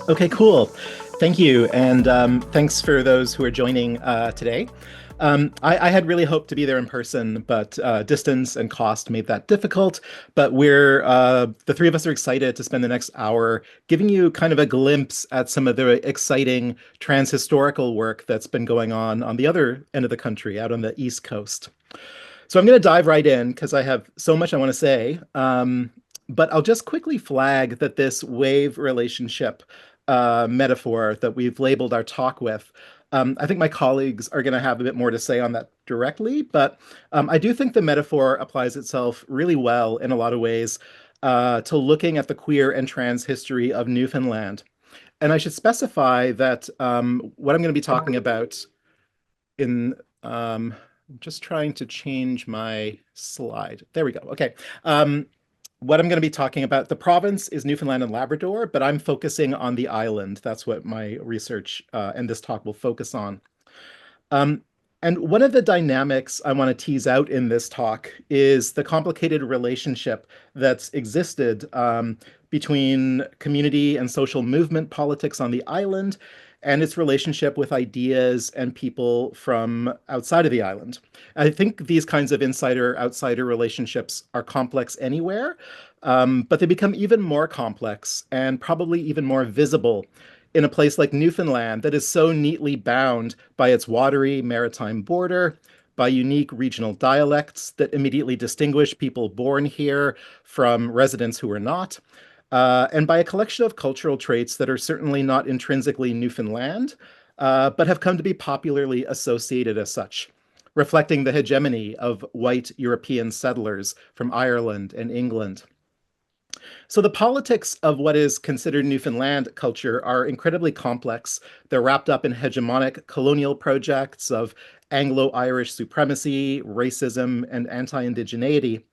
Okay, cool. Thank you. And thanks for those who are joining today. I had really hoped to be there in person, but distance and cost made that difficult. But the three of us are excited to spend the next hour giving you kind of a glimpse at some of the exciting trans-historical work that's been going on the other end of the country, out on the East Coast. So I'm going to dive right in because I have so much I want to say. But I'll just quickly flag that this wave relationship metaphor that we've labeled our talk with, I think my colleagues are going to have a bit more to say on that directly, but I do think the metaphor applies itself really well in a lot of ways to looking at the queer and trans history of Newfoundland. And I should specify that what I'm going to be talking about in I'm just trying to change my slide. There we go. Okay. What I'm going to be talking about, the province is Newfoundland and Labrador, but I'm focusing on the island. That's what my research and this talk will focus on. Um, and one of the dynamics I want to tease out in this talk is the complicated relationship that's existed between community and social movement politics on the island and its relationship with ideas and people from outside of the island. I think these kinds of insider-outsider relationships are complex anywhere, but they become even more complex and probably even more visible in a place like Newfoundland that is so neatly bound by its watery maritime border, by unique regional dialects that immediately distinguish people born here from residents who are not, and by a collection of cultural traits that are certainly not intrinsically Newfoundland, but have come to be popularly associated as such, reflecting the hegemony of white European settlers from Ireland and England. So the politics of what is considered Newfoundland culture are incredibly complex. They're wrapped up in hegemonic colonial projects of Anglo-Irish supremacy, racism, and anti-indigeneity.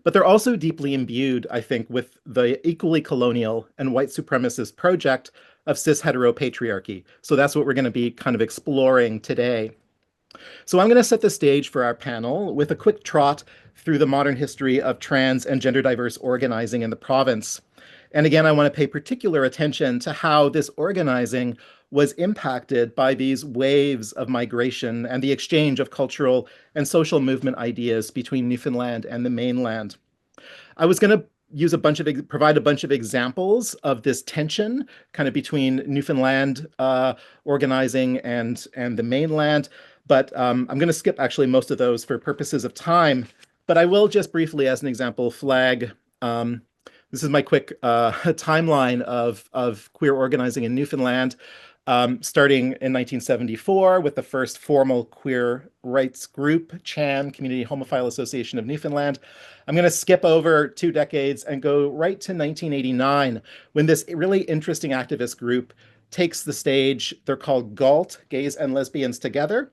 But they're also deeply imbued, I think, with the equally colonial and white supremacist project of cis-heteropatriarchy. So that's what we're going to be kind of exploring today. So I'm going to set the stage for our panel with a quick trot through the modern history of trans and gender diverse organizing in the province. And again, I want to pay particular attention to how this organizing was impacted by these waves of migration and the exchange of cultural and social movement ideas between Newfoundland and the mainland. I was going to provide a bunch of examples of this tension kind of between Newfoundland organizing and the mainland. But I'm going to skip actually most of those for purposes of time. But I will just briefly, as an example, flag. This is my quick timeline of queer organizing in Newfoundland, starting in 1974 with the first formal queer rights group, CHAN, Community Homophile Association of Newfoundland. I'm going to skip over 2 decades and go right to 1989, when this really interesting activist group takes the stage. They're called GALT, Gays and Lesbians Together.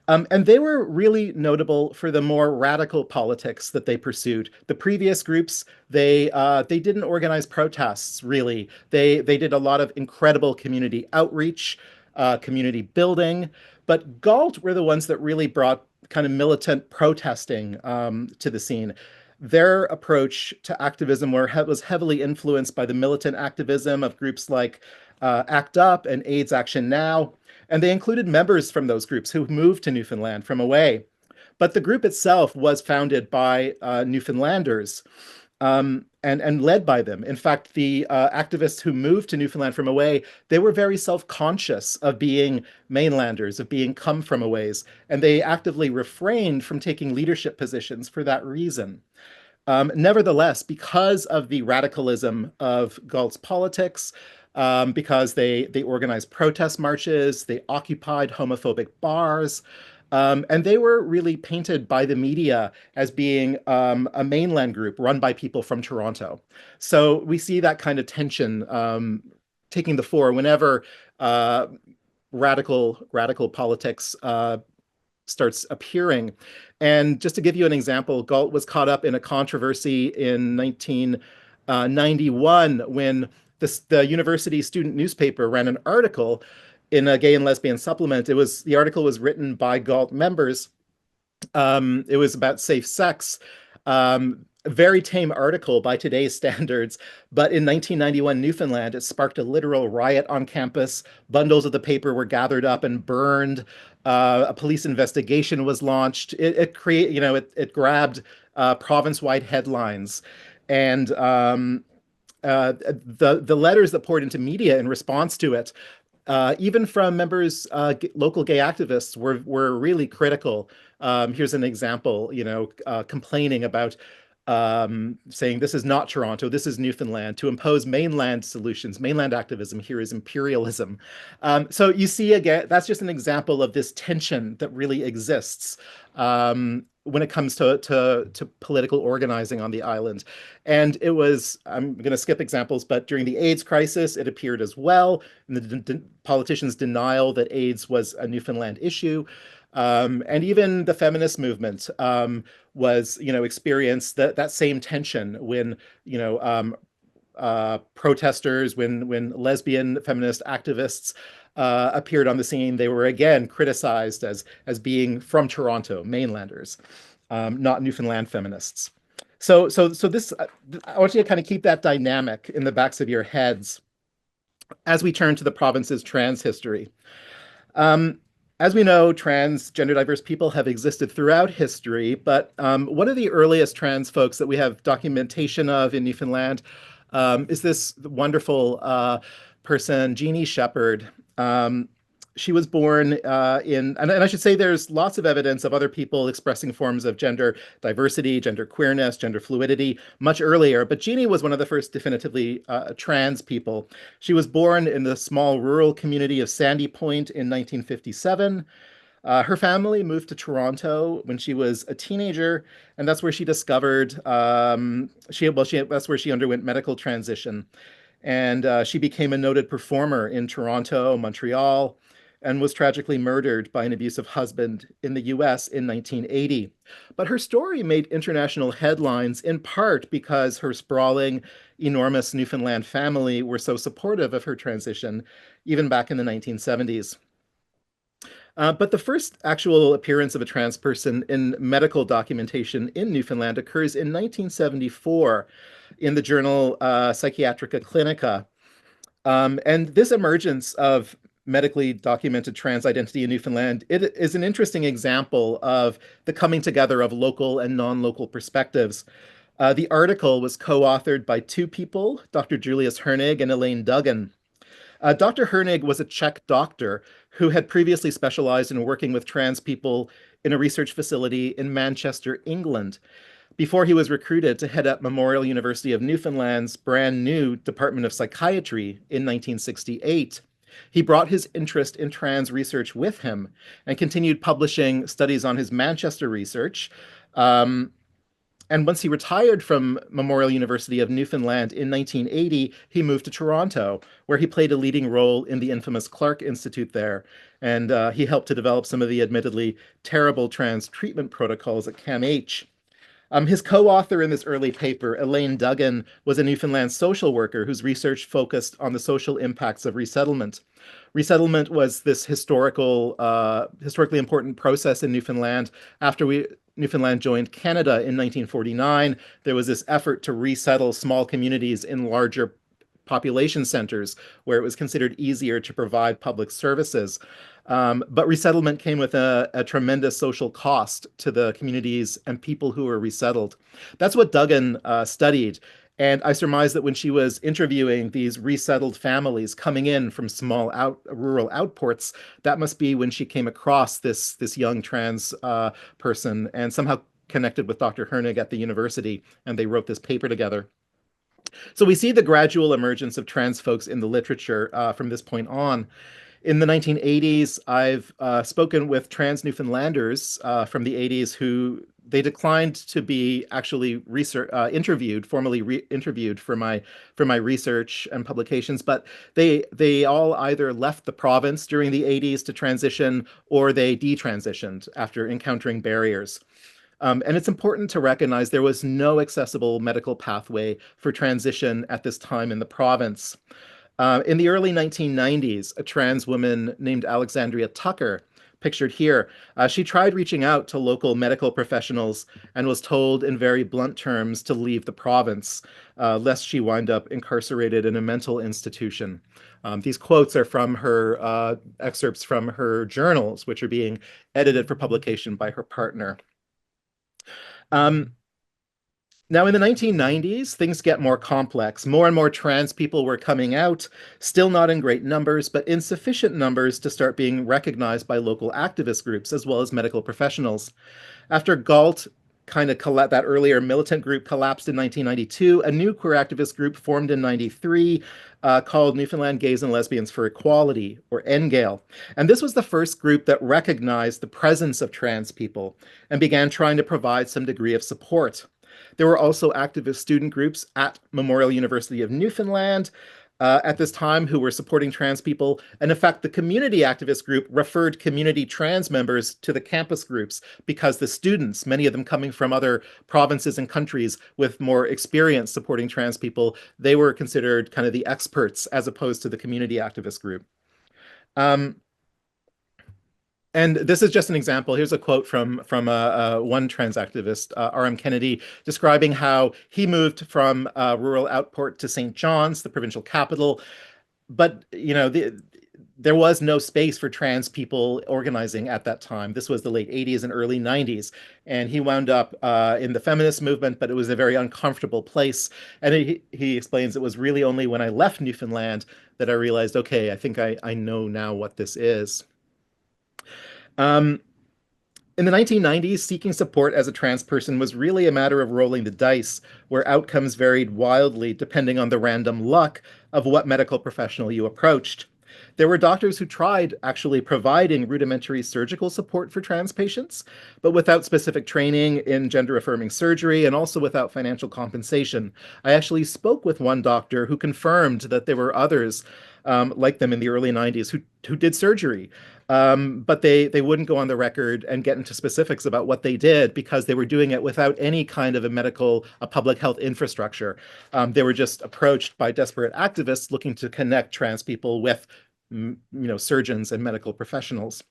And they were really notable for the more radical politics that they pursued. The previous groups, they didn't organize protests, really. They did a lot of incredible community outreach, community building. But GALT were the ones that really brought kind of militant protesting to the scene. Their approach to activism was heavily influenced by the militant activism of groups like ACT UP and AIDS Action Now. And they included members from those groups who moved to Newfoundland from away. But the group itself was founded by Newfoundlanders and led by them. In fact, the activists who moved to Newfoundland from away, they were very self-conscious of being mainlanders, of being come from aways, and they actively refrained from taking leadership positions for that reason. Nevertheless, because of the radicalism of Galt's politics, because they organized protest marches, they occupied homophobic bars, and they were really painted by the media as being a mainland group run by people from Toronto. So we see that kind of tension taking the fore whenever radical politics starts appearing. And just to give you an example, Galt was caught up in a controversy in 1991 when the university student newspaper ran an article in a gay and lesbian supplement. The article was written by Galt members. It was about safe sex. a very tame article by today's standards, but in 1991 Newfoundland, it sparked a literal riot on campus. Bundles of the paper were gathered up and burned. A police investigation was launched. It grabbed province-wide headlines, and the letters that poured into media in response to it, even from members, local gay activists, were really critical. Here's an example, complaining about, saying this is not Toronto, this is Newfoundland. To impose mainland solutions, mainland activism here is imperialism. So you see, again, that's just an example of this tension that really exists when it comes to political organizing on the island. And it was, I'm going to skip examples, but during the AIDS crisis, it appeared as well. And the politicians' denial that AIDS was a Newfoundland issue. And even the feminist movement was, experienced that same tension when, protesters, when lesbian feminist activists appeared on the scene, they were again criticized as being from Toronto, mainlanders, not Newfoundland feminists. So this, I want you to kind of keep that dynamic in the backs of your heads as we turn to the province's trans history. As we know, trans, gender diverse people have existed throughout history, but one of the earliest trans folks that we have documentation of in Newfoundland is this wonderful person, Jeannie Shepherd. She was born and I should say there's lots of evidence of other people expressing forms of gender diversity, gender queerness, gender fluidity much earlier, but Jeannie was one of the first definitively trans people. She was born in the small rural community of Sandy Point in 1957. Her family moved to Toronto when she was a teenager, and that's where she discovered, that's where she underwent medical transition. And she became a noted performer in Toronto, Montreal, and was tragically murdered by an abusive husband in the US in 1980. But her story made international headlines in part because her sprawling, enormous Newfoundland family were so supportive of her transition, even back in the 1970s. But the first actual appearance of a trans person in medical documentation in Newfoundland occurs in 1974 in the journal Psychiatrica Clinica. And this emergence of medically documented trans identity in Newfoundland, it is an interesting example of the coming together of local and non-local perspectives. The article was co-authored by two people, Dr. Julius Hernig and Elaine Duggan. Dr. Hernig was a Czech doctor who had previously specialized in working with trans people in a research facility in Manchester, England, before he was recruited to head up Memorial University of Newfoundland's brand new Department of Psychiatry in 1968. He brought his interest in trans research with him and continued publishing studies on his Manchester research. And once he retired from Memorial University of Newfoundland in 1980, he moved to Toronto, where he played a leading role in the infamous Clark Institute there. And he helped to develop some of the admittedly terrible trans treatment protocols at CAMH. His co-author in this early paper, Elaine Duggan, was a Newfoundland social worker whose research focused on the social impacts of resettlement. Resettlement was this historically important process in Newfoundland. After Newfoundland joined Canada in 1949, there was this effort to resettle small communities in larger population centers where it was considered easier to provide public services. But resettlement came with a tremendous social cost to the communities and people who were resettled. That's what Duggan studied. And I surmise that when she was interviewing these resettled families coming in from small rural outports, that must be when she came across this young trans person and somehow connected with Dr. Hernig at the university, and they wrote this paper together. So we see the gradual emergence of trans folks in the literature from this point on. In the 1980s, I've spoken with trans Newfoundlanders from the 80s who they declined to be actually formally interviewed for my research and publications, but they all either left the province during the 80s to transition or they detransitioned after encountering barriers. And it's important to recognize there was no accessible medical pathway for transition at this time in the province. In the early 1990s, a trans woman named Alexandria Tucker pictured here. She tried reaching out to local medical professionals and was told in very blunt terms to leave the province, lest she wind up incarcerated in a mental institution. These quotes are from her excerpts from her journals, which are being edited for publication by her partner. Um, Now, in the 1990s, things get more complex. More and more trans people were coming out, still not in great numbers, but in sufficient numbers to start being recognized by local activist groups as well as medical professionals. After GALT that earlier militant group collapsed in 1992, a new queer activist group formed in 93 called Newfoundland Gays and Lesbians for Equality, or NGALE. And this was the first group that recognized the presence of trans people and began trying to provide some degree of support. There were also activist student groups at Memorial University of Newfoundland at this time who were supporting trans people. And in fact, the community activist group referred community trans members to the campus groups because the students, many of them coming from other provinces and countries with more experience supporting trans people, they were considered kind of the experts as opposed to the community activist group. And this is just an example. Here's a quote from one trans activist, R.M. Kennedy, describing how he moved from rural Outport to St. John's, the provincial capital. But there was no space for trans people organizing at that time. This was the late 80s and early 90s. And he wound up in the feminist movement, but it was a very uncomfortable place. And he explains it was really only when I left Newfoundland that I realized, okay, I think I know now what this is. Um, in the 1990s, seeking support as a trans person was really a matter of rolling the dice, where outcomes varied wildly depending on the random luck of what medical professional you approached. There were doctors who tried actually providing rudimentary surgical support for trans patients, but without specific training in gender affirming surgery and also without financial compensation. I actually spoke with one doctor who confirmed that there were others like them in the early 90s who did surgery. But they wouldn't go on the record and get into specifics about what they did because they were doing it without any kind of a public health infrastructure. They were just approached by desperate activists looking to connect trans people with, surgeons and medical professionals.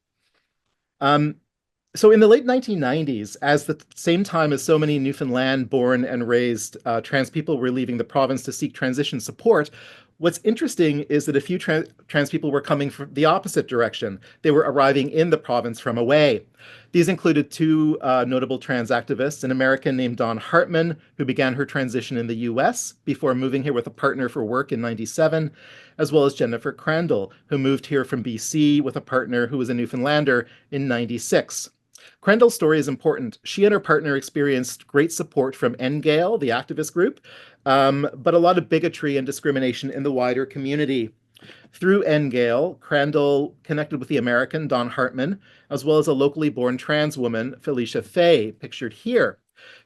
So in the late 1990s, as the same time as so many Newfoundland born and raised trans people were leaving the province to seek transition support, what's interesting is that a few trans people were coming from the opposite direction. They were arriving in the province from away. These included two notable trans activists, an American named Dawn Hartman, who began her transition in the US before moving here with a partner for work in 97, as well as Jennifer Crandall, who moved here from BC with a partner who was a Newfoundlander in 96. Crandall's story is important. She and her partner experienced great support from NGALE, the activist group, but a lot of bigotry and discrimination in the wider community. Through NGALE, Crandall connected with the American, Dawn Hartman, as well as a locally born trans woman, Felicia Fay, pictured here.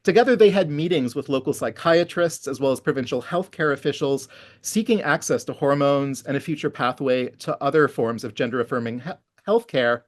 Together, they had meetings with local psychiatrists as well as provincial healthcare officials, seeking access to hormones and a future pathway to other forms of gender-affirming healthcare.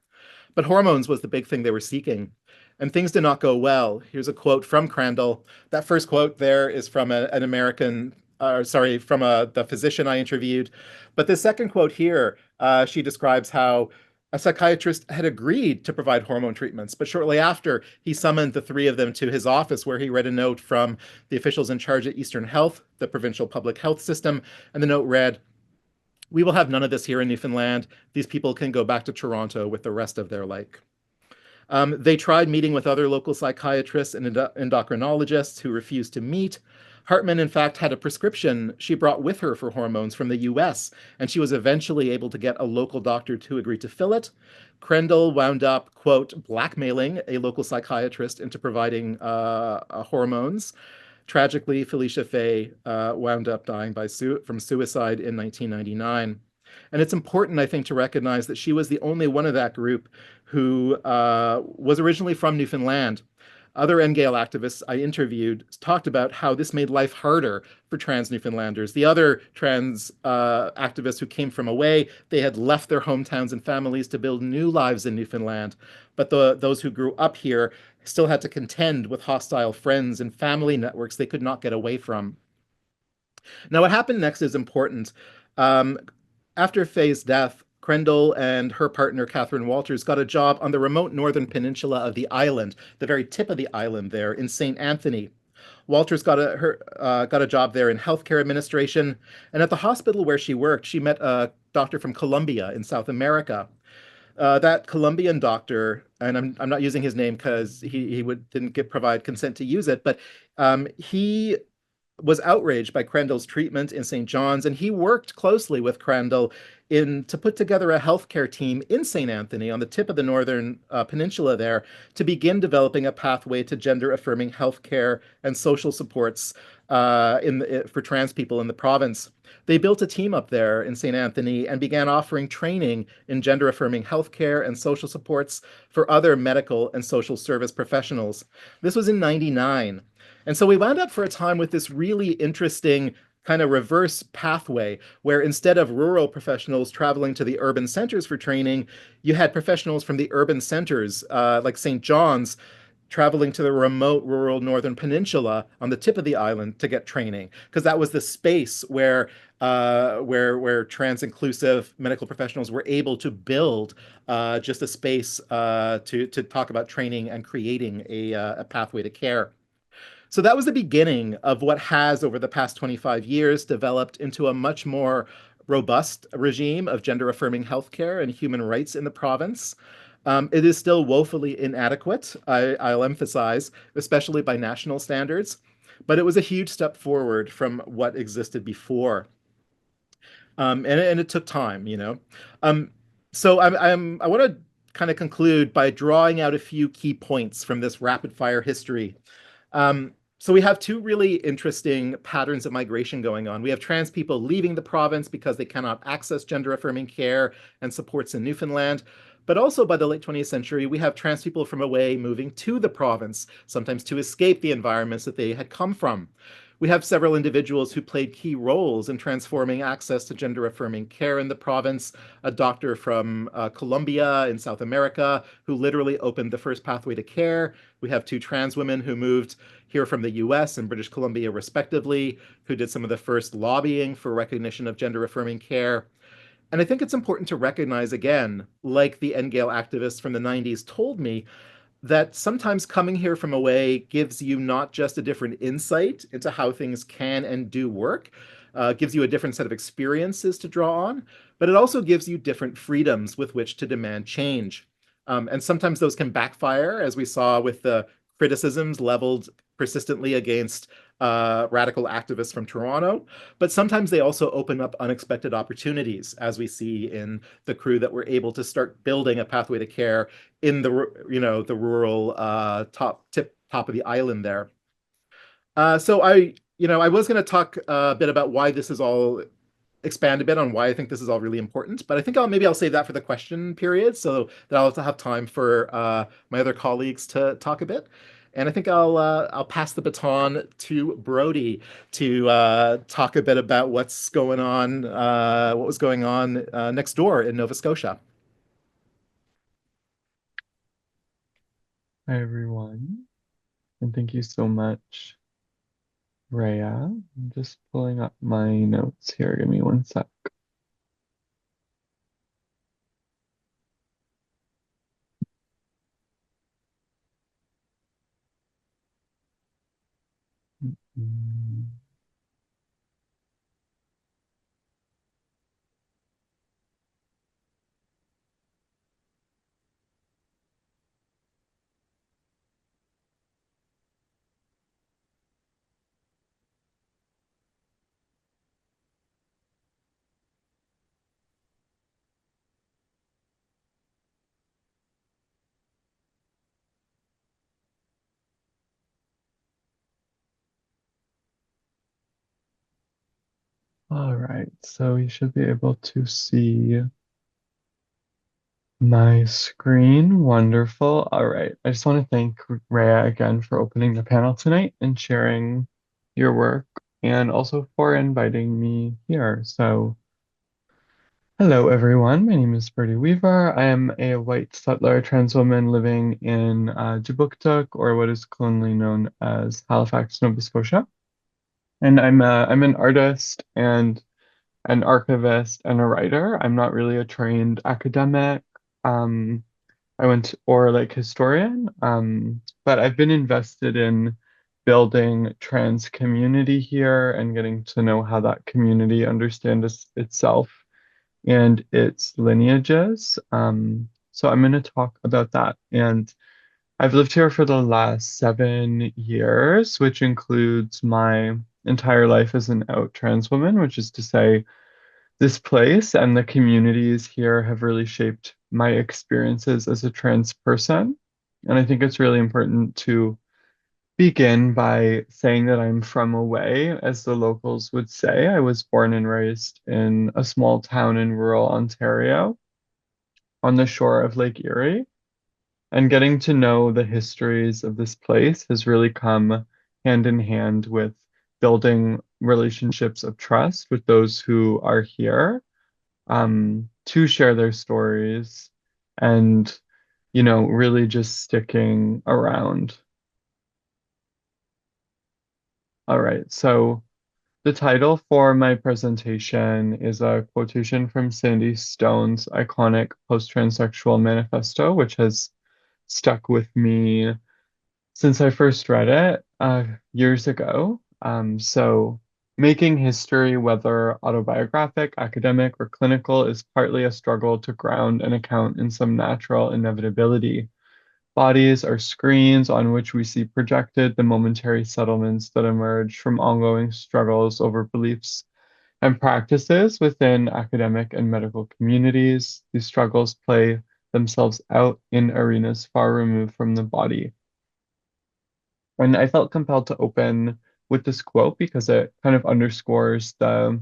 But hormones was the big thing they were seeking. And things did not go well. Here's a quote from Crandall. That first quote there is from an American, from the physician I interviewed. But the second quote here, she describes how a psychiatrist had agreed to provide hormone treatments, but shortly after, he summoned the three of them to his office where he read a note from the officials in charge at Eastern Health, the provincial public health system, and the note read, "We will have none of this here in Newfoundland. These people can go back to Toronto with the rest of their like." They tried meeting with other local psychiatrists and endocrinologists who refused to meet. Hartman, in fact, had a prescription she brought with her for hormones from the US, and she was eventually able to get a local doctor to agree to fill it. Crandall wound up, quote, blackmailing a local psychiatrist into providing hormones. Tragically, Felicia Fay wound up dying from suicide in 1999. And it's important, I think, to recognize that she was the only one of that group who was originally from Newfoundland. Other NGALE activists I interviewed talked about how this made life harder for trans Newfoundlanders. The other trans activists who came from away, they had left their hometowns and families to build new lives in Newfoundland. But those who grew up here still had to contend with hostile friends and family networks they could not get away from. Now, what happened next is important. After Fay's death, Crendel and her partner, Catherine Walters, got a job on the remote northern peninsula of the island, the very tip of the island there in St. Anthony. Walters got a job there in healthcare administration, and at the hospital where she worked, she met a doctor from Colombia in South America. That Colombian doctor, and I'm not using his name because he didn't provide consent to use it, but he was outraged by Crendel's treatment in St. John's, and he worked closely with Crandall in to put together a healthcare team in St. Anthony on the tip of the northern peninsula there to begin developing a pathway to gender-affirming healthcare and social supports for trans people in the province. They built a team up there in St. Anthony and began offering training in gender-affirming healthcare and social supports for other medical and social service professionals. This was in '99. And so we wound up for a time with this really interesting kind of reverse pathway where instead of rural professionals traveling to the urban centers for training, you had professionals from the urban centers, like St. John's, traveling to the remote rural northern peninsula on the tip of the island to get training, because that was the space where trans inclusive medical professionals were able to build just a space to talk about training and creating a pathway to care. So that was the beginning of what has, over the past 25 years, developed into a much more robust regime of gender affirming healthcare and human rights in the province. It is still woefully inadequate, I'll emphasize, especially by national standards, but it was a huge step forward from what existed before. And it took time, you know. So I want to kind of conclude by drawing out a few key points from this rapid fire history. So we have two really interesting patterns of migration going on. We have trans people leaving the province because they cannot access gender-affirming care and supports in Newfoundland. But also by the late 20th century, we have trans people from away moving to the province, sometimes to escape the environments that they had come from. We have several individuals who played key roles in transforming access to gender-affirming care in the province. A doctor from Colombia in South America who literally opened the first pathway to care. We have two trans women who moved here from the US and British Columbia, respectively, who did some of the first lobbying for recognition of gender-affirming care. And I think it's important to recognize, again, like the NGAL activists from the 90s told me, that sometimes coming here from away gives you not just a different insight into how things can and do work, gives you a different set of experiences to draw on, but it also gives you different freedoms with which to demand change. And sometimes those can backfire, as we saw with the criticisms leveled persistently against radical activists from Toronto, but sometimes they also open up unexpected opportunities, as we see in the crew that were able to start building a pathway to care in the rural top of the island there. So I was going to talk a bit about why this is all expand a bit on why I think this is all really important, but I think maybe I'll save that for the question period so that I'll have time for my other colleagues to talk a bit. And I think I'll pass the baton to Brody to talk a bit about what's going on, what was going on next door in Nova Scotia. Hi, everyone, and thank you so much, Rhea. I'm just pulling up my notes here. Give me one sec. Mm. All right, so you should be able to see my screen. Wonderful. All right, I just want to thank Rhea again for opening the panel tonight and sharing your work, and also for inviting me here. So, hello, everyone. My name is Brody Weaver. I am a white settler trans woman living in Jabuktuk, or what is colonially known as Halifax, Nova Scotia. And I'm an artist and an archivist and a writer. I'm not really a trained academic. Um, I went or like historian, but I've been invested in building trans community here and getting to know how that community understands itself and its lineages. So I'm going to talk about that. And I've lived here for the last 7 years, which includes my entire life as an out trans woman, which is to say, this place and the communities here have really shaped my experiences as a trans person. And I think it's really important to begin by saying that I'm from away, as the locals would say. I was born and raised in a small town in rural Ontario on the shore of Lake Erie. And getting to know the histories of this place has really come hand in hand with building relationships of trust with those who are here, to share their stories and, really just sticking around. All right, so the title for my presentation is a quotation from Sandy Stone's iconic post-transsexual manifesto, which has stuck with me since I first read it years ago. So, making history, whether autobiographic, academic, or clinical, is partly a struggle to ground and account in some natural inevitability. Bodies are screens on which we see projected the momentary settlements that emerge from ongoing struggles over beliefs and practices within academic and medical communities. These struggles play themselves out in arenas far removed from the body. And I felt compelled to open with this quote because it kind of underscores the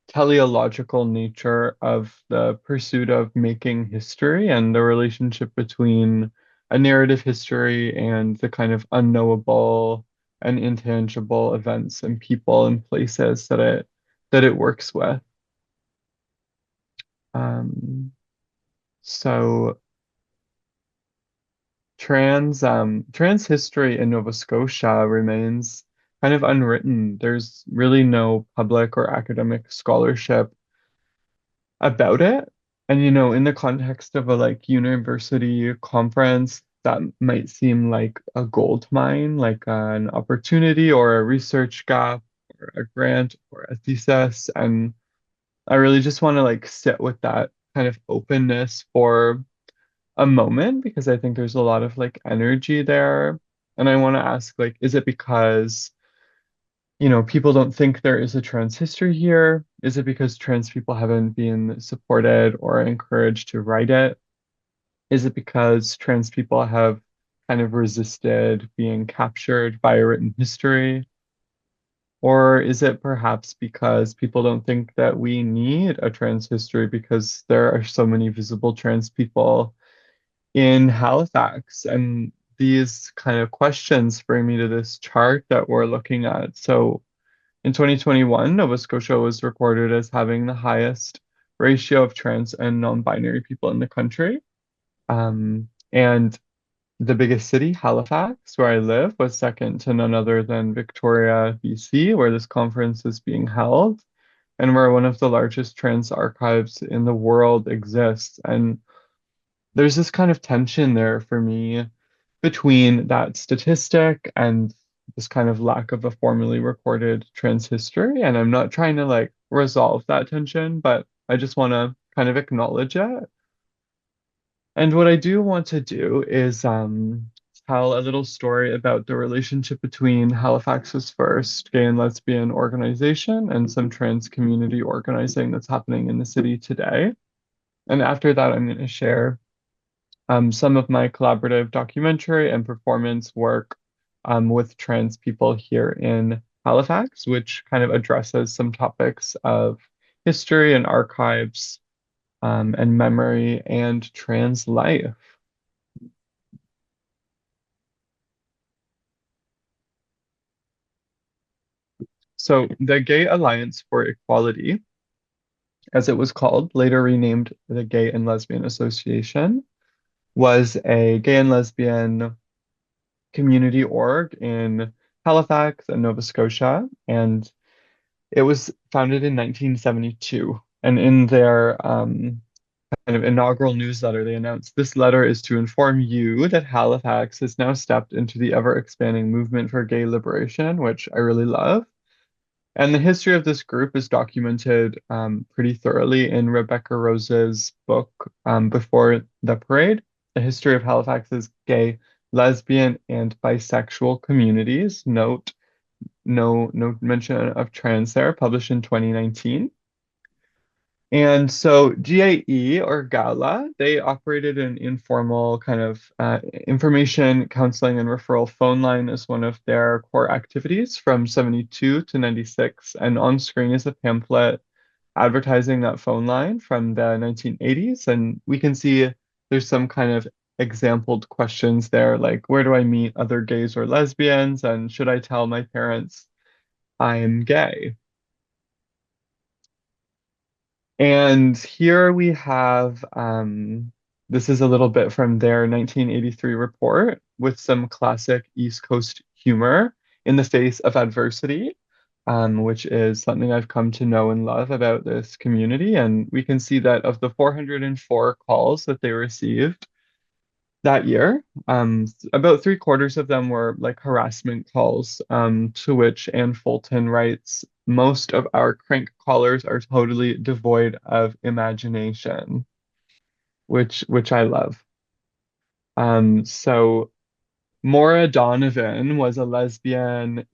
teleological nature of the pursuit of making history and the relationship between a narrative history and the kind of unknowable and intangible events and people and places that it works with. Um, so trans history in Nova Scotia remains kind of unwritten. There's really no public or academic scholarship about it. And in the context of a like university conference, that might seem like a gold mine, like an opportunity or a research gap or a grant or a thesis. And I really just want to like sit with that kind of openness for a moment because I think there's a lot of like energy there. And I want to ask, like, is it because, people don't think there is a trans history here? Is it because trans people haven't been supported or encouraged to write it? Is it because trans people have kind of resisted being captured by a written history? Or is it perhaps because people don't think that we need a trans history because there are so many visible trans people in Halifax? And these kind of questions bring me to this chart that we're looking at. So in 2021, Nova Scotia was recorded as having the highest ratio of trans and non-binary people in the country. And the biggest city, Halifax, where I live, was second to none other than Victoria, BC, where this conference is being held, and where one of the largest trans archives in the world exists. And there's this kind of tension there for me between that statistic and this kind of lack of a formally recorded trans history. And I'm not trying to like resolve that tension, but I just want to kind of acknowledge it. And what I do want to do is tell a little story about the relationship between Halifax's first gay and lesbian organization and some trans community organizing that's happening in the city today. And after that, I'm going to share some of my collaborative documentary and performance work with trans people here in Halifax, which kind of addresses some topics of history and archives, and memory and trans life. So, the Gay Alliance for Equality, as it was called, later renamed the Gay and Lesbian Association, was a gay and lesbian community org in Halifax and Nova Scotia. And It was founded in 1972, and in their kind of inaugural newsletter, they announced this letter is to inform you that Halifax has now stepped into the ever-expanding movement for gay liberation, which I really love. And the history of this group is documented pretty thoroughly in Rebecca Rose's book, Before the Parade, A History of Halifax's Gay, Lesbian, and Bisexual Communities. Note, no mention of trans there, published in 2019. And so GAE or Gala, they operated an informal kind of information, counseling, and referral phone line as one of their core activities from 72 to 96. And on screen is a pamphlet advertising that phone line from the 1980s. And we can see there's some kind of exampled questions there, like where do I meet other gays or lesbians? And should I tell my parents I am gay? And here we have this is a little bit from their 1983 report with some classic East Coast humor in the face of adversity, which is something I've come to know and love about this community. And we can see that of the 404 calls that they received that year, about three-quarters of them were like harassment calls, to which Ann Fulton writes, most of our crank callers are totally devoid of imagination, which I love. So Maura Donovan is a lesbian.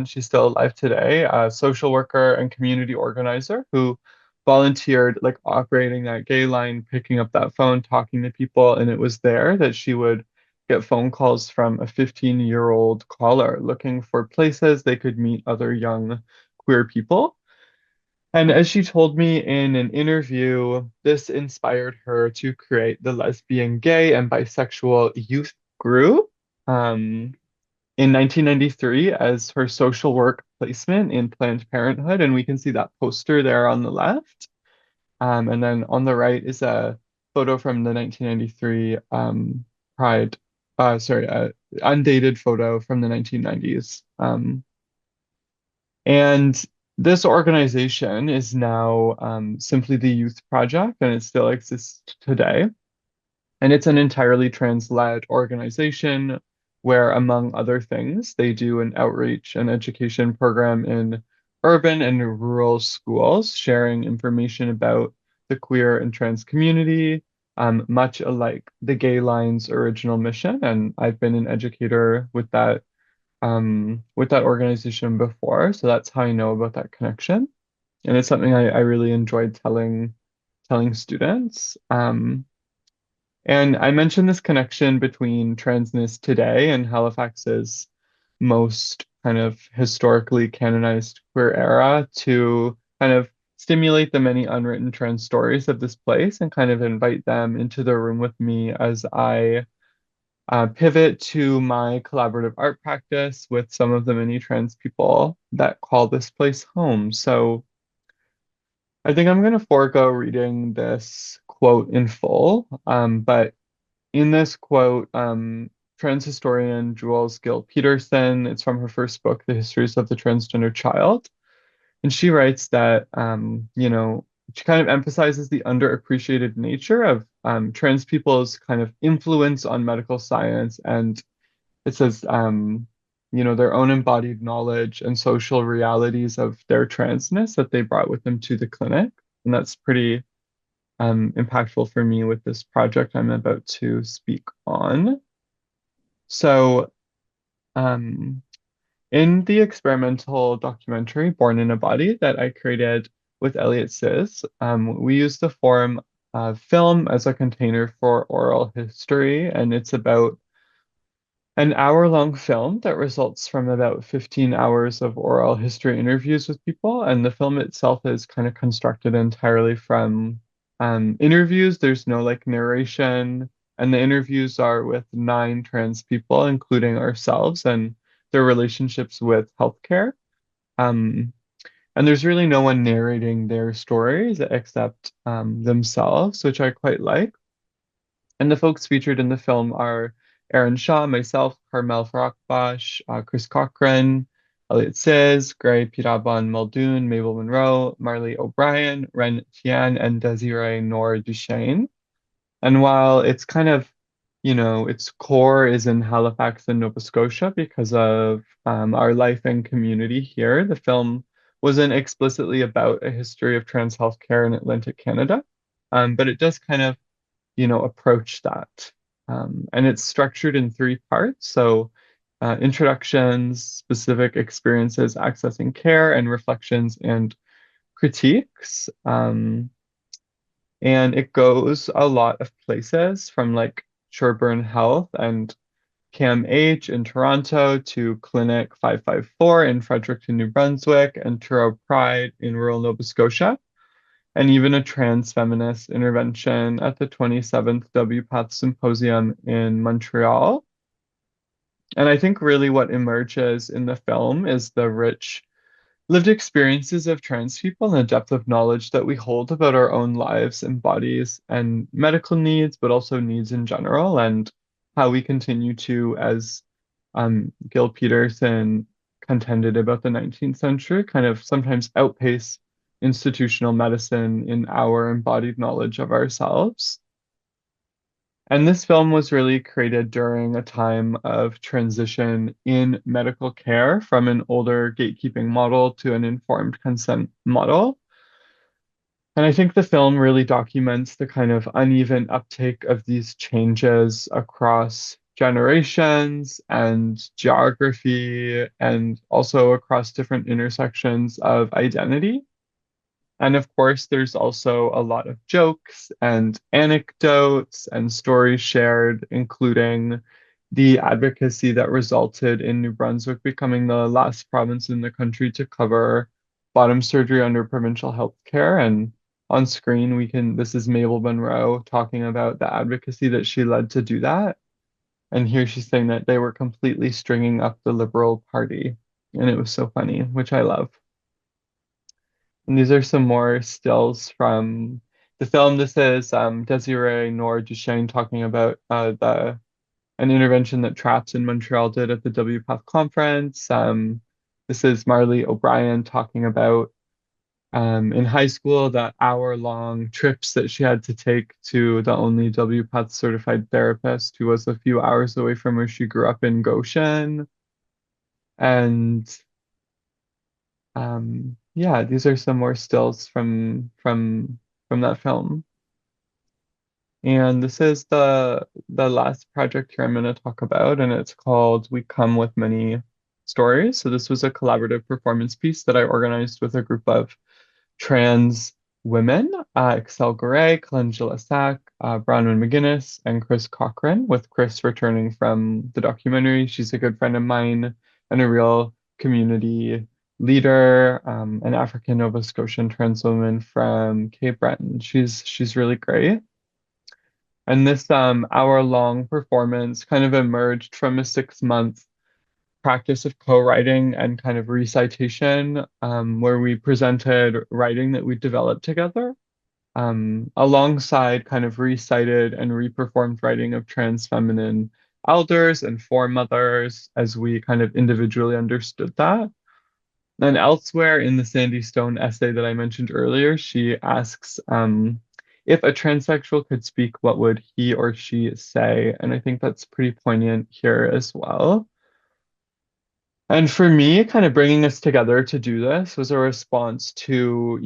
She's still alive today, a social worker and community organizer who volunteered like operating that gay line, picking up that phone, talking to people. And it was there that she would get phone calls from a 15-year-old caller looking for places they could meet other young queer people. And as she told me in an interview, this inspired her to create the lesbian, gay, and bisexual youth group in 1993 as her social work placement in Planned Parenthood. And we can see that poster there on the left. And then on the right is a photo from the 1993 Pride, undated photo from the 1990s. And this organization is now simply the Youth Project, and it still exists today. And it's an entirely trans-led organization where, among other things, they do an outreach and education program in urban and rural schools, sharing information about the queer and trans community, much alike the Gay Line's original mission. And I've been an educator with that organization before, so that's how I know about that connection. And it's something I really enjoyed telling students. And I mentioned this connection between transness today and Halifax's most kind of historically canonized queer era to kind of stimulate the many unwritten trans stories of this place and kind of invite them into the room with me as I pivot to my collaborative art practice with some of the many trans people that call this place home. So I think I'm going to forego reading this quote in full, but in this quote, trans historian Jules Gill Peterson, it's from her first book, The Histories of the Transgender Child. And she writes that, she kind of emphasizes the underappreciated nature of trans people's kind of influence on medical science. And it says, their own embodied knowledge and social realities of their transness that they brought with them to the clinic. And that's pretty impactful for me with this project I'm about to speak on. So, um, in the experimental documentary Born in a Body that I created with Elliot Sis, we use the form of film as a container for oral history, and it's about an hour-long film that results from about 15 hours of oral history interviews with people. And the film itself is kind of constructed entirely from interviews. There's no like narration, and the interviews are with 9 trans people, including ourselves, and their relationships with healthcare. Um, and there's really no one narrating their stories except themselves, which I quite like. And the folks featured in the film are Aaron Shaw, myself, Carmel Farakbash, Chris Cochran, Elliot Says, Gray Piraban Muldoon, Mabel Monroe, Marley O'Brien, Ren Tian, and Desiree Noor Duchesne. And while it's kind of, its core is in Halifax and Nova Scotia because of our life and community here, the film wasn't explicitly about a history of trans healthcare in Atlantic Canada, but it does kind of, approach that. And it's structured in three parts. So, introductions, specific experiences accessing care, and reflections and critiques. And it goes a lot of places from like Sherburne Health and CAMH in Toronto to Clinic 554 in Fredericton, New Brunswick, and Truro Pride in rural Nova Scotia, and even a trans feminist intervention at the 27th WPATH Symposium in Montreal. And I think really what emerges in the film is the rich lived experiences of trans people and the depth of knowledge that we hold about our own lives and bodies and medical needs, but also needs in general, and how we continue to, as Gil Peterson contended about the 19th century, kind of sometimes outpace institutional medicine in our embodied knowledge of ourselves. And this film was really created during a time of transition in medical care from an older gatekeeping model to an informed consent model. And I think the film really documents the kind of uneven uptake of these changes across generations and geography, and also across different intersections of identity. And of course, there's also a lot of jokes and anecdotes and stories shared, including the advocacy that resulted in New Brunswick becoming the last province in the country to cover bottom surgery under provincial health care. And on screen, this is Mabel Monroe talking about the advocacy that she led to do that. And here she's saying that they were completely stringing up the Liberal Party. And it was so funny, which I love. And these are some more stills from the film. This is Desiree Noor Duchesne talking about an intervention that TRAPS in Montreal did at the WPATH conference. This is Marley O'Brien talking about in high school that hour-long trips that she had to take to the only WPATH certified therapist who was a few hours away from where she grew up in Goshen. And yeah, these are some more stills from that film. And this is the last project here I'm going to talk about, and it's called We Come with Many Stories. So this was a collaborative performance piece that I organized with a group of trans women, Excel Garay, Calendula Sack, Bronwyn McGinnis, and Chris Cochran, with Chris returning from the documentary. She's a good friend of mine and a real community leader, an African Nova Scotian trans woman from Cape Breton. She's really great. And this hour-long performance kind of emerged from a 6-month practice of co-writing and kind of recitation, where we presented writing that we developed together, alongside kind of recited and reperformed writing of trans feminine elders and foremothers as we kind of individually understood that. And elsewhere in the Sandy Stone essay that I mentioned earlier, she asks if a transsexual could speak, what would he or she say? And I think that's pretty poignant here as well. And for me, kind of bringing us together to do this was a response to,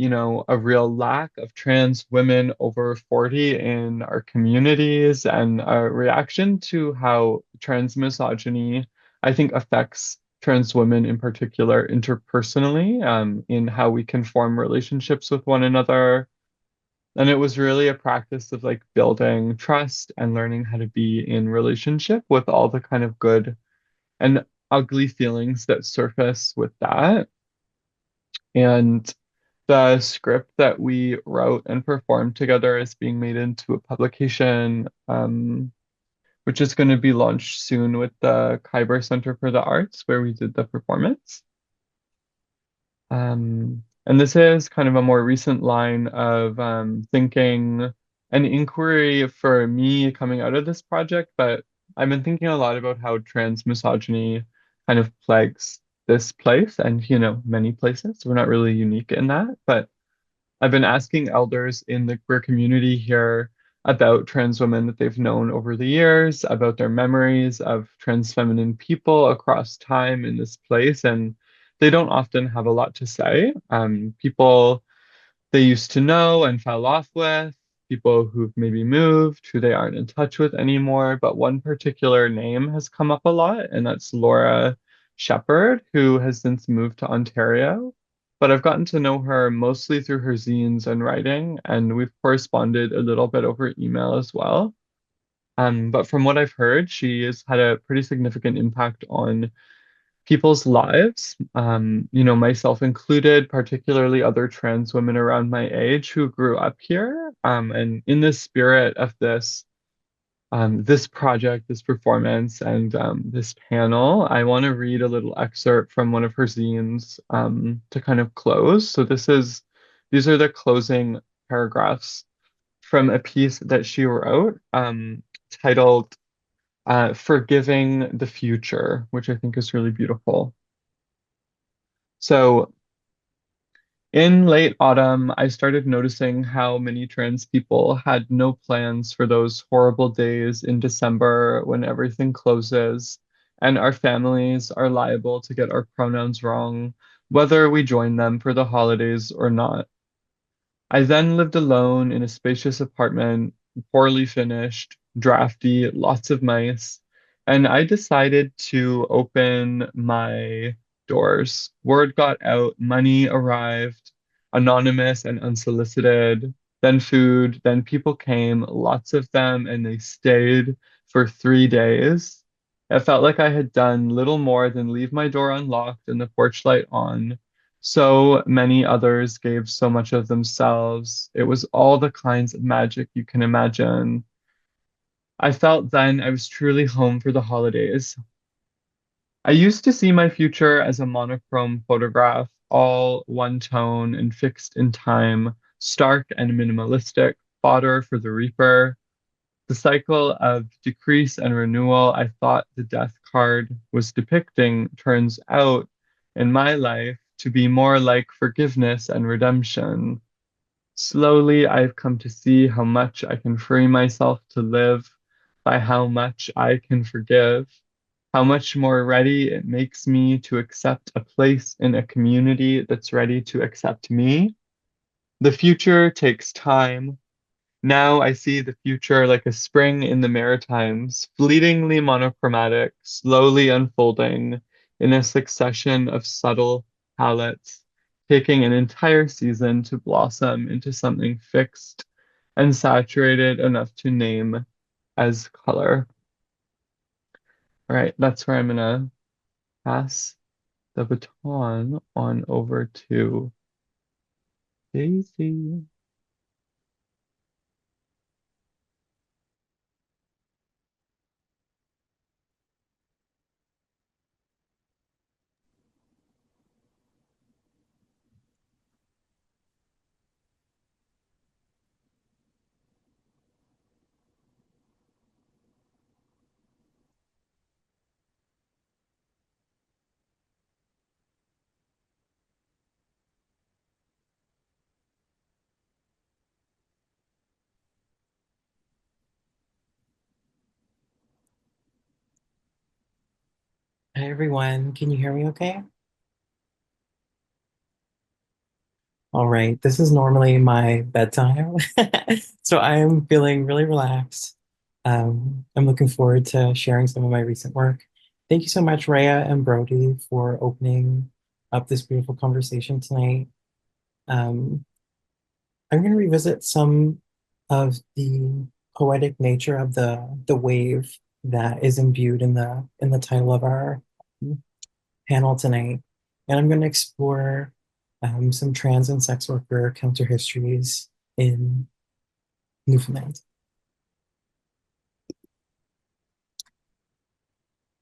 a real lack of trans women over 40 in our communities, and a reaction to how trans misogyny, I think, affects trans women in particular interpersonally, in how we can form relationships with one another. And it was really a practice of like building trust and learning how to be in relationship with all the kind of good and ugly feelings that surface with that. And the script that we wrote and performed together is being made into a publication, which is going to be launched soon with the Khyber Center for the Arts, where we did the performance. And this is kind of a more recent line of thinking, an inquiry for me coming out of this project, but I've been thinking a lot about how trans misogyny kind of plagues this place and, many places. We're not really unique in that, but I've been asking elders in the queer community here about trans women that they've known over the years, about their memories of trans feminine people across time in this place, and they don't often have a lot to say. People they used to know and fell off with, people who've maybe moved, who they aren't in touch with anymore. But one particular name has come up a lot, and that's Laura Shepherd, who has since moved to Ontario. But I've gotten to know her mostly through her zines and writing, and we've corresponded a little bit over email as well. But from what I've heard, she has had a pretty significant impact on people's lives, myself included, particularly other trans women around my age who grew up here. And in the spirit of this project, this performance, and this panel, I want to read a little excerpt from one of her zines to kind of close. So these are the closing paragraphs from a piece that she wrote titled Forgiving the Future, which I think is really beautiful. So, in late autumn, I started noticing how many trans people had no plans for those horrible days in December when everything closes and our families are liable to get our pronouns wrong, whether we join them for the holidays or not. I then lived alone in a spacious apartment, poorly finished, drafty, lots of mice, and I decided to open my doors. Word got out, money arrived, anonymous and unsolicited, then food, then people came, lots of them, and they stayed for 3 days. It felt like I had done little more than leave my door unlocked and the porch light on. So many others gave so much of themselves. It was all the kinds of magic you can imagine. I felt then I was truly home for the holidays. I used to see my future as a monochrome photograph, all one tone and fixed in time, stark and minimalistic, fodder for the reaper. The cycle of decrease and renewal I thought the death card was depicting turns out in my life to be more like forgiveness and redemption. Slowly, I've come to see how much I can free myself to live by how much I can forgive, how much more ready it makes me to accept a place in a community that's ready to accept me. The future takes time. Now I see the future like a spring in the Maritimes, fleetingly monochromatic, slowly unfolding in a succession of subtle palettes, taking an entire season to blossom into something fixed and saturated enough to name as color. All right, that's where I'm gonna pass the baton on over to Daisy. Hi everyone, can you hear me okay? All right, this is normally my bedtime, so I'm feeling really relaxed. I'm looking forward to sharing some of my recent work. Thank you so much, Rhea and Brody, for opening up this beautiful conversation tonight. Um, I'm going to revisit some of the poetic nature of the wave that is imbued in the title of our panel tonight, and I'm going to explore some trans and sex worker counter histories in Newfoundland.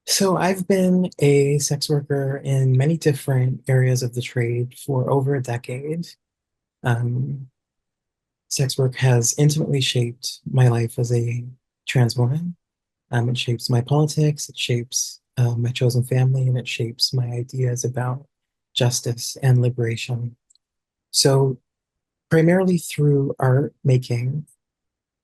So I've been a sex worker in many different areas of the trade for over a decade. Um, Sex work has intimately shaped my life as a trans woman. It shapes my politics, it shapes my chosen family, and it shapes my ideas about justice and liberation. So primarily through art making,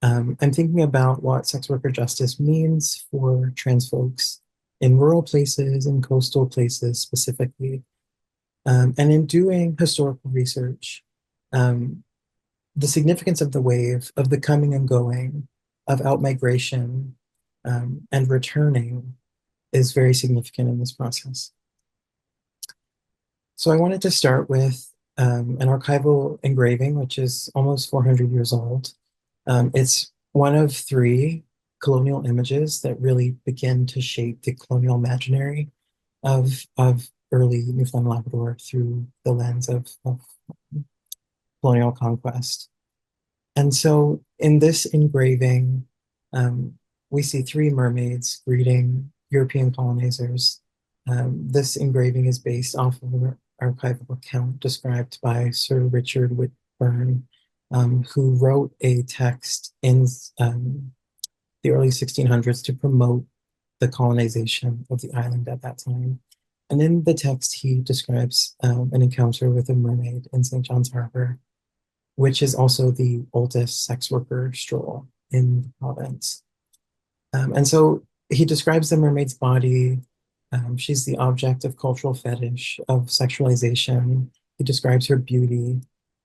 I'm thinking about what sex worker justice means for trans folks in rural places and coastal places specifically. And in doing historical research, um, the significance of the wave, of the coming and going, of outmigration and returning is very significant in this process. So I wanted to start with an archival engraving, which is almost 400 years old. It's one of three colonial images that really begin to shape the colonial imaginary of early Newfoundland Labrador through the lens of colonial conquest. And so in this engraving, we see three mermaids greeting European colonizers. This engraving is based off of an archival account described by Sir Richard Whitburn, who wrote a text in the early 1600s to promote the colonization of the island at that time. And in the text, he describes an encounter with a mermaid in St. John's Harbor, which is also the oldest sex worker stroll in the province. And so he describes the mermaid's body. She's the object of cultural fetish, of sexualization. He describes her beauty.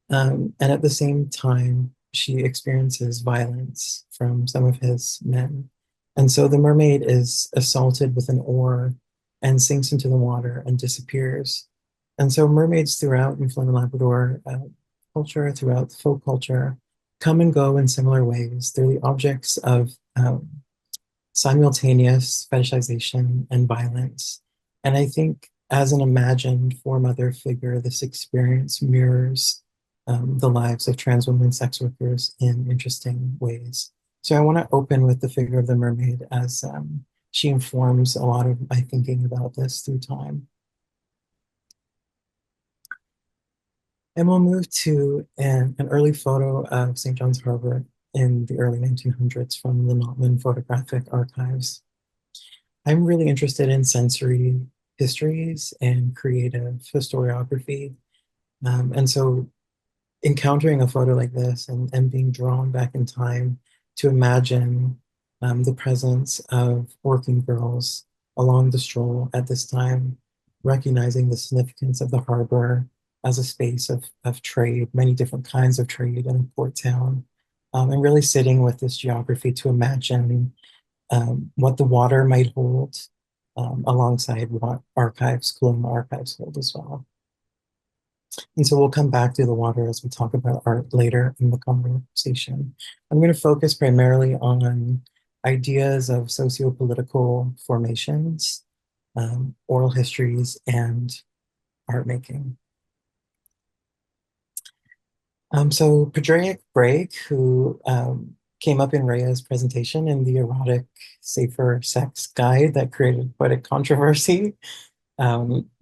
And at the same time, she experiences violence from some of his men. And so the mermaid is assaulted with an oar and sinks into the water and disappears. And so mermaids throughout Newfoundland and Labrador culture, throughout folk culture, come and go in similar ways. They're the objects of simultaneous fetishization and violence. And I think as an imagined foremother figure, this experience mirrors the lives of trans women sex workers in interesting ways. So I want to open with the figure of the mermaid as she informs a lot of my thinking about this through time. And we'll move to an early photo of St. John's Harbor in the early 1900s from the Notman Photographic Archives. I'm really interested in sensory histories and creative historiography. And so encountering a photo like this and being drawn back in time to imagine the presence of working girls along the stroll at this time, recognizing the significance of the harbor as a space of trade, many different kinds of trade in a port town, and really sitting with this geography to imagine what the water might hold alongside what archives, colonial archives hold as well. And so we'll come back to the water as we talk about art later in the conversation. I'm going to focus primarily on ideas of socio-political formations, oral histories, and art making. So Padraic Bragg, who came up in Rhea's presentation in the Erotic Safer Sex Guide that created quite a controversy.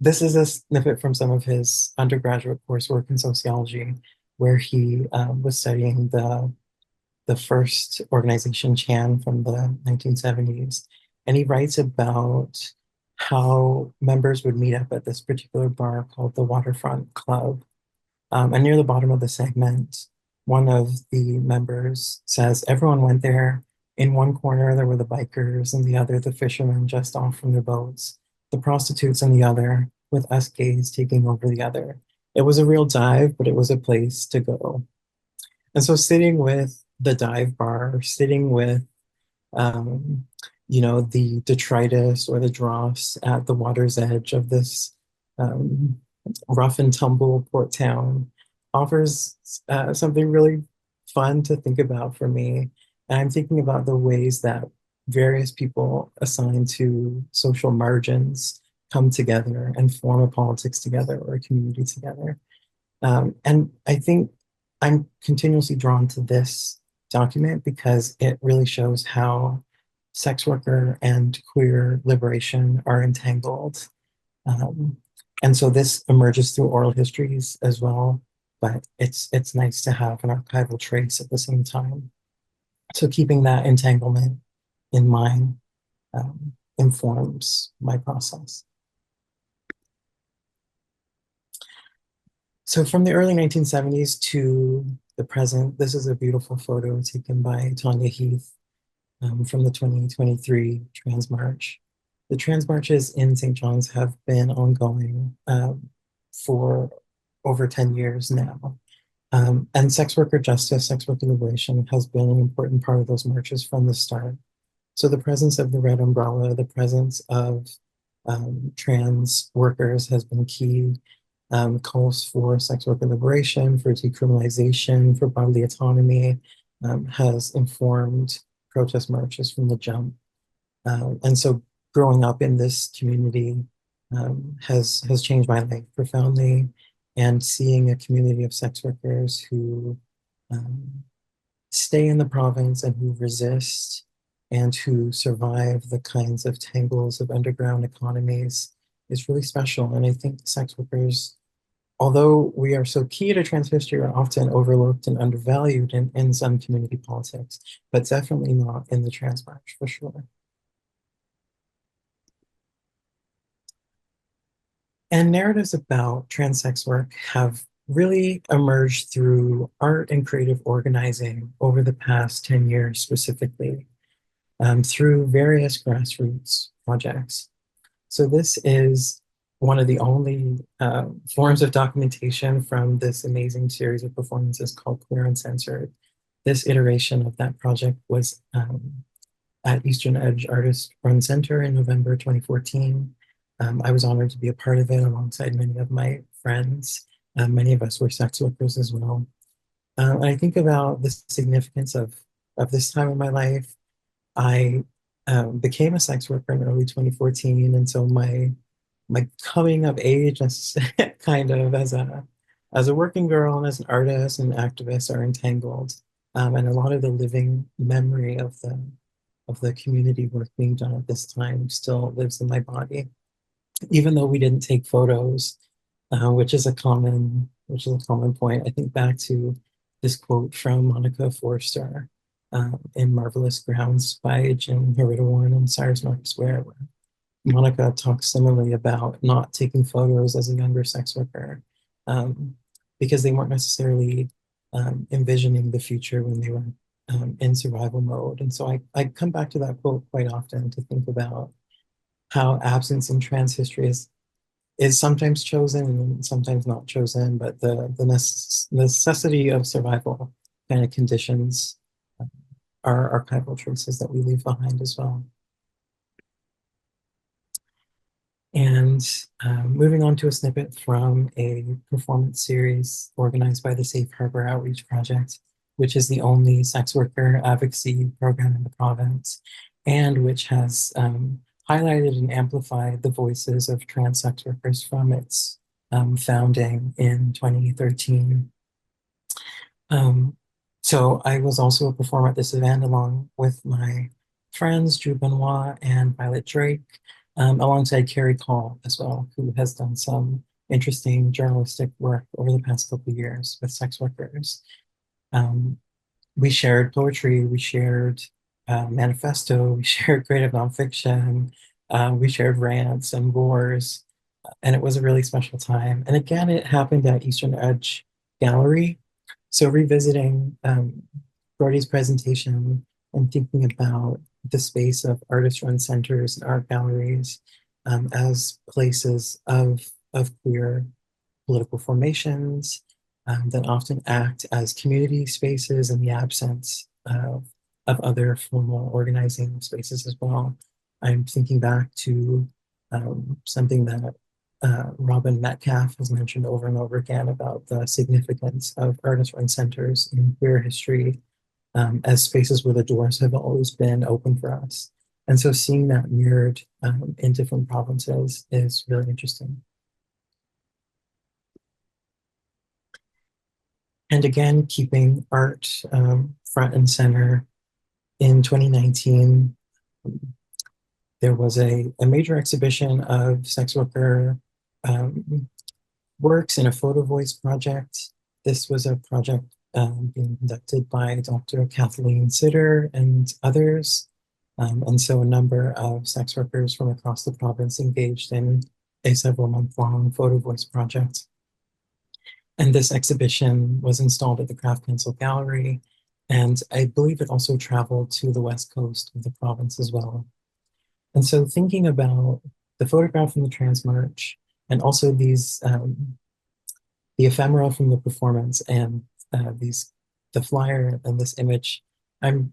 This is a snippet from some of his undergraduate coursework in sociology, where he was studying the first organization, Chan, from the 1970s. And he writes about how members would meet up at this particular bar called the Waterfront Club. And near the bottom of the segment, one of the members says, everyone went there. In one corner, there were the bikers, and the other, the fishermen just off from their boats, the prostitutes in the other, with us gays taking over the other. It was a real dive, but it was a place to go. And so sitting with the dive bar, sitting with, the detritus or the dross at the water's edge of this rough and tumble port town offers something really fun to think about for me. And I'm thinking about the ways that various people assigned to social margins come together and form a politics together or a community together. And I think I'm continuously drawn to this document because it really shows how sex worker and queer liberation are entangled. And so this emerges through oral histories as well, but it's nice to have an archival trace at the same time. So keeping that entanglement in mind. informs my process. So from the early 1970s to the present, this is a beautiful photo taken by Tanya Heath from the 2023 Trans March. The Trans Marches in St. John's have been ongoing for over 10 years now. And sex worker justice, sex worker liberation has been an important part of those marches from the start. So the presence of the red umbrella, the presence of trans workers has been key. Calls for sex worker liberation, for decriminalization, for bodily autonomy, has informed protest marches from the jump. And so growing up in this community has changed my life profoundly, and seeing a community of sex workers who stay in the province and who resist and who survive the kinds of tangles of underground economies is really special. And I think sex workers, although we are so key to trans history, are often overlooked and undervalued in some community politics, but definitely not in the Trans March, for sure. And narratives about trans sex work have really emerged through art and creative organizing over the past 10 years specifically, through various grassroots projects. So this is one of the only forms of documentation from this amazing series of performances called Queer Uncensored. This iteration of that project was at Eastern Edge Artist Run Center in November 2014. I was honored to be a part of it alongside many of my friends. Many of us were sex workers as well. And I think about the significance of this time in my life. I became a sex worker in early 2014, and so my coming of age as kind of as a working girl and as an artist and activist are entangled, and a lot of the living memory of the community work being done at this time still lives in my body, even though we didn't take photos, which is a common point. I think back to this quote from Monica Forster in Marvelous Grounds by Jim Heridawan and Cyrus Marcus Ware, where Monica talks similarly about not taking photos as a younger sex worker because they weren't necessarily envisioning the future when they were in survival mode. And so I come back to that quote quite often to think about how absence in trans history is sometimes chosen and sometimes not chosen, but the necessity of survival kind of conditions our archival traces that we leave behind as well. And moving on to a snippet from a performance series organized by the Safe Harbor Outreach Project, which is the only sex worker advocacy program in the province, and which has highlighted and amplified the voices of trans sex workers from its founding in 2013. So I was also a performer at this event along with my friends, Drew Benoit and Violet Drake, alongside Carrie Call as well, who has done some interesting journalistic work over the past couple of years with sex workers. We shared poetry, we shared manifesto, we shared creative nonfiction, we shared rants and wars, and it was a really special time. And again, it happened at Eastern Edge Gallery. So revisiting Brody's presentation and thinking about the space of artist-run centers and art galleries as places of queer political formations that often act as community spaces in the absence of other formal organizing spaces as well. I'm thinking back to something that Robin Metcalf has mentioned over and over again about the significance of artist-run centers in queer history as spaces where the doors have always been open for us. And so seeing that mirrored in different provinces is really interesting. And again, keeping art front and center, in 2019, there was a major exhibition of sex worker works in a photo voice project. This was a project being conducted by Dr. Kathleen Sitter and others. And so a number of sex workers from across the province engaged in a several-month-long photo voice project. And this exhibition was installed at the Craft Pencil Gallery, and I believe it also traveled to the west coast of the province as well. And so thinking about the photograph from the Trans March, and also these the ephemera from the performance, and the flyer and this image, I'm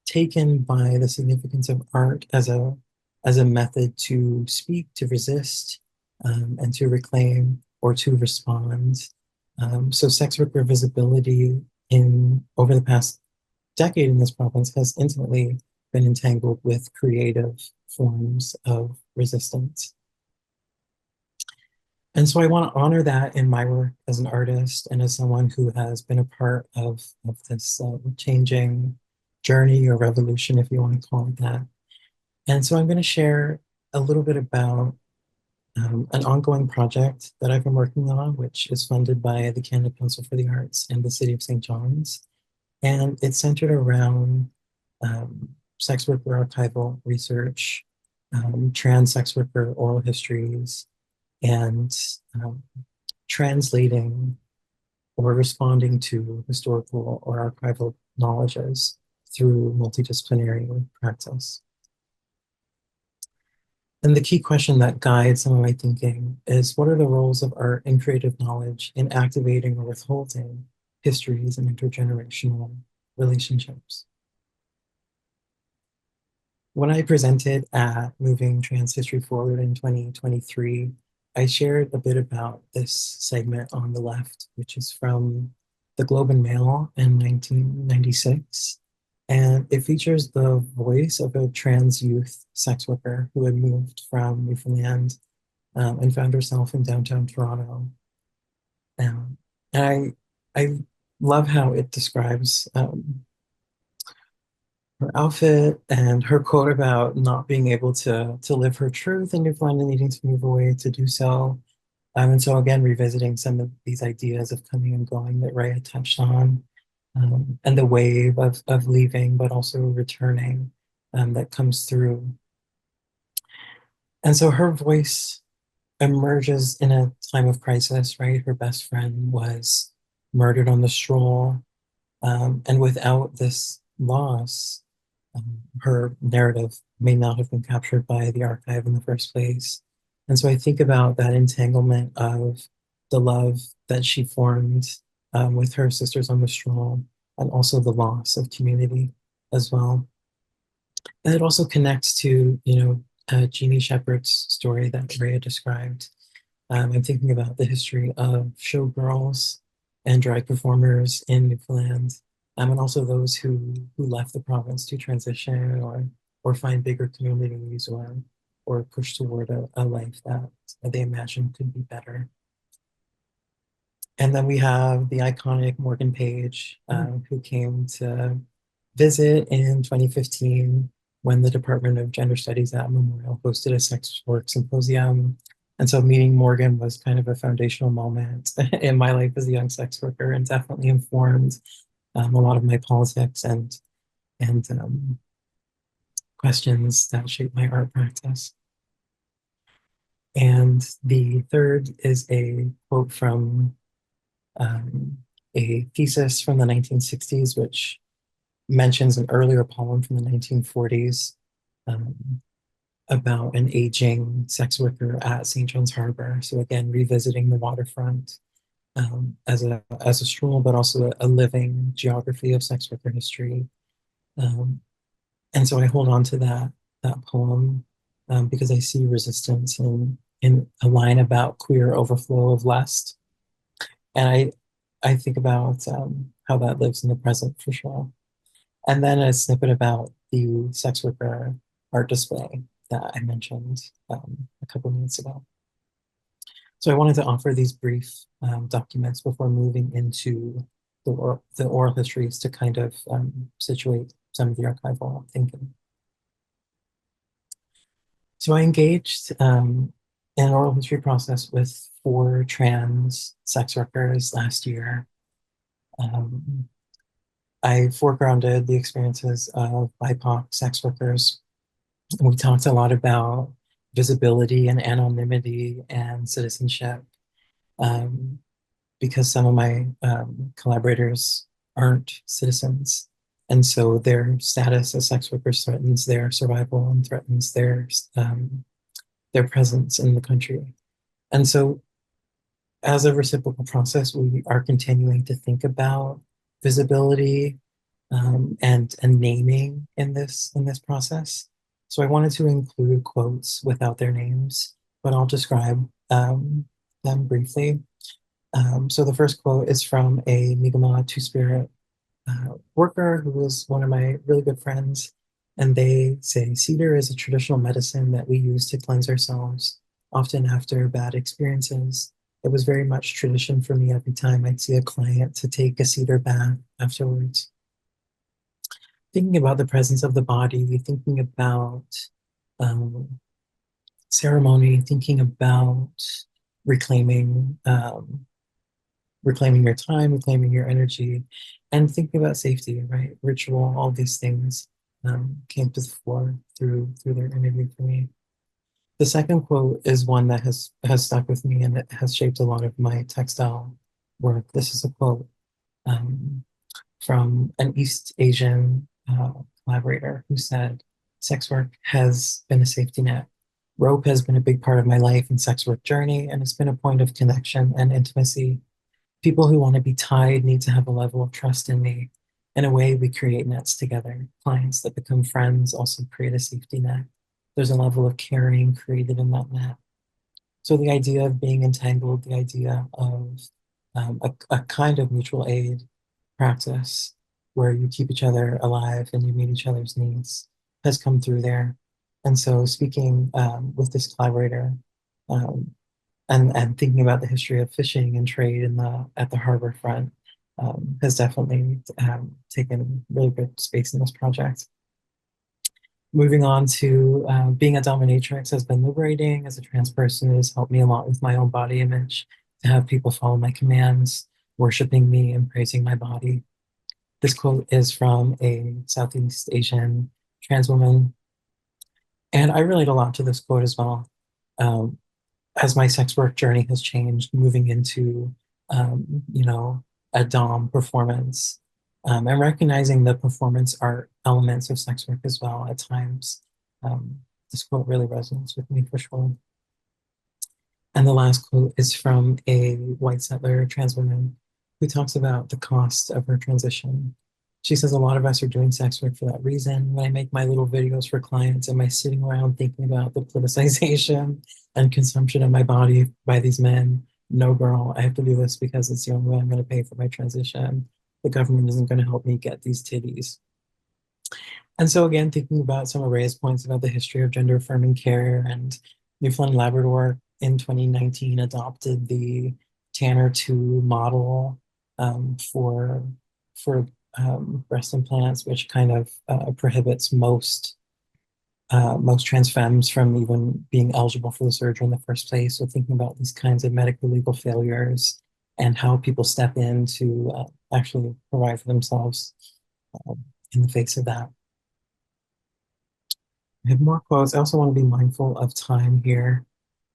taken by the significance of art as a method to speak, to resist, and to reclaim or to respond. So sex worker visibility over the past decade in this province has intimately been entangled with creative forms of resistance. And so I want to honor that in my work as an artist and as someone who has been a part of this changing journey or revolution, if you want to call it that. And so I'm going to share a little bit about an ongoing project that I've been working on, which is funded by the Canada Council for the Arts and the City of St. John's. And it's centered around sex worker archival research, trans sex worker oral histories, and translating or responding to historical or archival knowledges through multidisciplinary practice. And the key question that guides some of my thinking is, what are the roles of art and creative knowledge in activating or withholding histories and intergenerational relationships? When I presented at Moving Trans History Forward in 2023, I shared a bit about this segment on the left, which is from the Globe and Mail in 1996. And it features the voice of a trans youth sex worker who had moved from Newfoundland and found herself in downtown Toronto. And I love how it describes her outfit and her quote about not being able to live her truth in Newfoundland and needing to move away to do so. And so again, revisiting some of these ideas of coming and going that Rhea touched on, and the wave of leaving, but also returning that comes through. And so her voice emerges in a time of crisis, right? Her best friend was murdered on the stroll. And without this loss, her narrative may not have been captured by the archive in the first place. And so I think about that entanglement of the love that she formed with her sisters on the stroll, and also the loss of community as well. And it also connects to, Jeannie Shepherd's story that Rhea described. I'm thinking about the history of showgirls and drag performers in Newfoundland, and also those who left the province to transition or find bigger communities or push toward a life that they imagined could be better. And then we have the iconic Morgan Page, who came to visit in 2015 when the Department of Gender Studies at Memorial hosted a sex work symposium. And so meeting Morgan was kind of a foundational moment in my life as a young sex worker, and definitely informed a lot of my politics and questions that shape my art practice. And the third is a quote from a thesis from the 1960s, which mentions an earlier poem from the 1940s about an aging sex worker at St. John's Harbor. So again, revisiting the waterfront as a stroll, but also a living geography of sex worker history. And so I hold on to that poem because I see resistance in a line about queer overflow of lust. And I think about how that lives in the present for sure. And then a snippet about the sex worker art display that I mentioned a couple of minutes ago. So I wanted to offer these brief documents before moving into the oral histories to kind of situate some of the archival thinking. So I engaged in an oral history process with 4 trans sex workers last year. I foregrounded the experiences of BIPOC sex workers. And we talked a lot about visibility and anonymity and citizenship, because some of my collaborators aren't citizens. And so their status as sex workers threatens their survival and threatens their presence in the country. And so as a reciprocal process, we are continuing to think about visibility and naming in this process. So I wanted to include quotes without their names, but I'll describe them briefly. So the first quote is from a Mi'kmaq Two-Spirit worker who was one of my really good friends. And they say, cedar is a traditional medicine that we use to cleanse ourselves, often after bad experiences. It was very much tradition for me every time I'd see a client to take a cedar bath afterwards. Thinking about the presence of the body, thinking about ceremony, thinking about reclaiming reclaiming your time, reclaiming your energy, and thinking about safety, right? Ritual, all these things came to the fore through their interview for me. The second quote is one that has stuck with me, and it has shaped a lot of my textile work. This is a quote from an East Asian collaborator who said, "Sex work has been a safety net. Rope has been a big part of my life and sex work journey, and it's been a point of connection and intimacy. People who want to be tied need to have a level of trust in me. In a way, we create nets together. Clients that become friends also create a safety net. There's a level of caring created in that net." So the idea of being entangled, the idea of a kind of mutual aid practice where you keep each other alive and you meet each other's needs has come through there. And so speaking with this collaborator, and thinking about the history of fishing and trade at the harbor front has definitely taken really good space in this project. Moving on to being a dominatrix has been liberating. As a trans person, it has helped me a lot with my own body image, to have people follow my commands, worshiping me and praising my body. This quote is from a Southeast Asian trans woman, and I relate a lot to this quote as well. As my sex work journey has changed, moving into, a dom performance, and recognizing the performance art elements of sex work as well at times. This quote really resonates with me for sure. And the last quote is from a white settler trans woman who talks about the cost of her transition. She says, "A lot of us are doing sex work for that reason. When I make my little videos for clients, am I sitting around thinking about the politicization and consumption of my body by these men? No, girl, I have to do this because it's the only way I'm going to pay for my transition. The government isn't going to help me get these titties." And so again, thinking about some of Rhea's points about the history of gender affirming care, and Newfoundland Labrador in 2019 adopted the Tanner 2 model for breast implants, which kind of prohibits most trans femmes from even being eligible for the surgery in the first place. So thinking about these kinds of medical legal failures and how people step in to actually provide for themselves in the face of that. I have more quotes. I also want to be mindful of time here.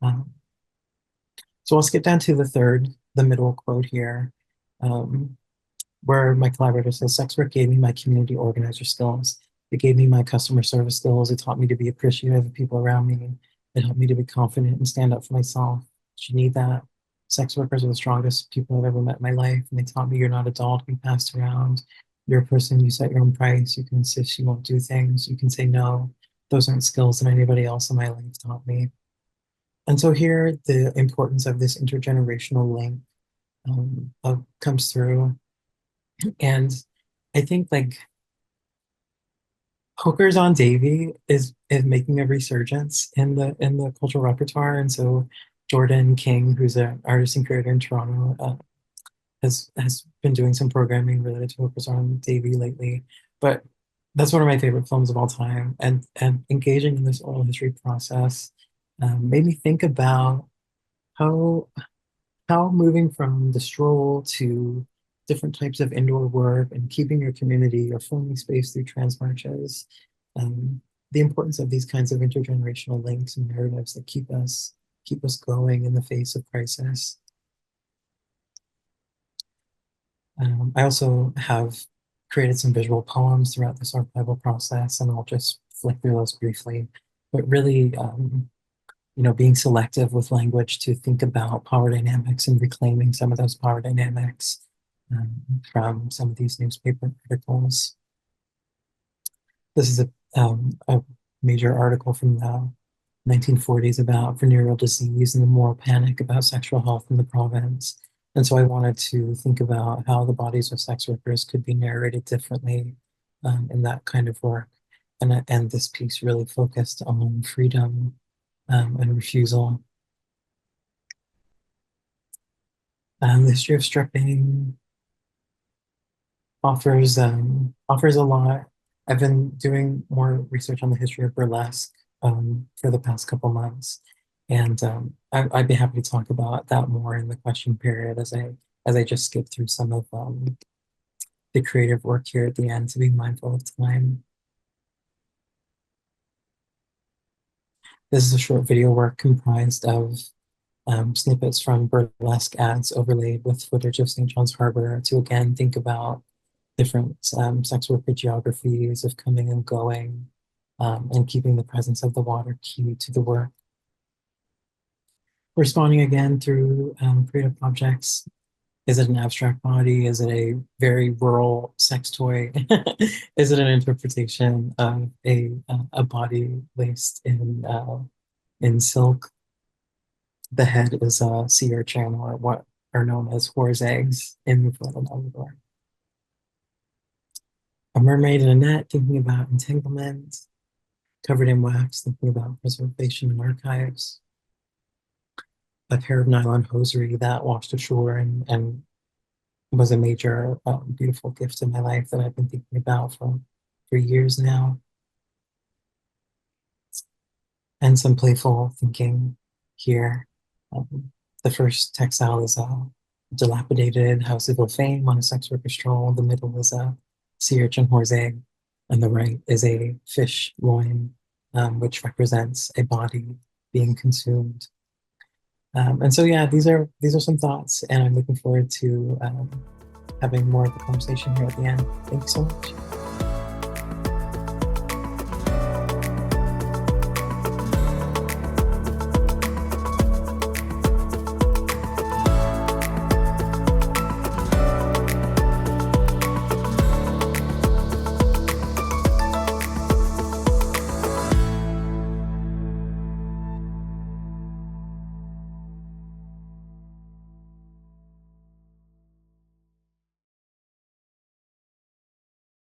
So I'll skip down to the middle quote here, where my collaborator says, "Sex work gave me my community organizer skills. It gave me my customer service skills. It taught me to be appreciative of people around me. It helped me to be confident and stand up for myself. You need that. Sex workers are the strongest people I've ever met in my life. And they taught me you're not a doll to be passed around. You're a person, you set your own price. You can insist you won't do things. You can say no. Those aren't skills that anybody else in my life taught me." And so here, the importance of this intergenerational link comes through. And I think like Hookers on Davy is making a resurgence in the cultural repertoire. And so Jordan King, who's an artist and creator in Toronto, has been doing some programming related to Hookers on Davy lately. But that's one of my favorite films of all time. And engaging in this oral history process made me think about how moving from the stroll to different types of indoor work and keeping your community or forming space through trans marches. The importance of these kinds of intergenerational links and narratives that keep us going in the face of crisis. I also have created some visual poems throughout this archival process, and I'll just flick through those briefly. But really, being selective with language to think about power dynamics and reclaiming some of those power dynamics from some of these newspaper articles. This is a major article from the 1940s about venereal disease and the moral panic about sexual health in the province. And so I wanted to think about how the bodies of sex workers could be narrated differently in that kind of work. And this piece really focused on freedom and refusal. The history of stripping offers a lot. I've been doing more research on the history of burlesque for the past couple months, and I'd be happy to talk about that more in the question period as I just skip through some of the creative work here at the end to be mindful of time. This is a short video work comprised of snippets from burlesque ads overlaid with footage of St. John's Harbor to again think about different sex worker geographies of coming and going and keeping the presence of the water key to the work. Responding again through creative objects. Is it an abstract body? Is it a very rural sex toy? Is it an interpretation of a body laced in silk? The head is a sea urchin, or what are known as whore's eggs in Newfoundland and Labrador. A mermaid in a net, thinking about entanglement. Covered in wax, thinking about preservation and archives. A pair of nylon hosiery that washed ashore and was a major beautiful gift in my life that I've been thinking about for years now. And some playful thinking here. The first textile is a dilapidated house of fame on a sex worker stroll. The middle is a sea urchin whore's egg, and the right is a fish loin, which represents a body being consumed. And so, yeah, these are some thoughts, and I'm looking forward to having more of the conversation here at the end. Thank you so much.